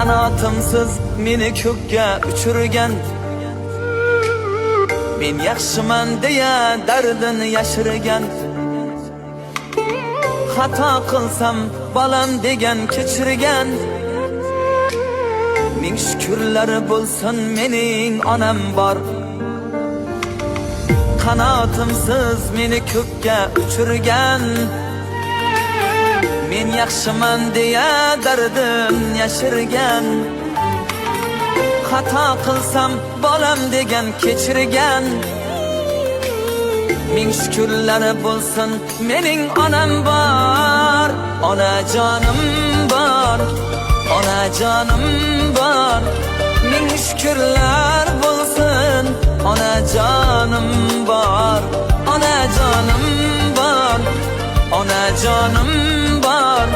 Qanotimsiz meni ko'kka uchirgan, men yaxshiman deya dardini yashirgan. Xato qilsam bolam degan kechirgan. Ming shukrlari bo'lsin mening onam bor. Qanotimsiz meni ko'kka uchirgan, men yaxshiman deya dardim yashirgan. Xato qilsam bolam degan kechirgan. Ming shukrlari bo'lsin mening onam bor. Onajonim bor, onajonim bor. Ming shukrlar bo'lsin, onajonim bor, onajonim bor, onajonim bor.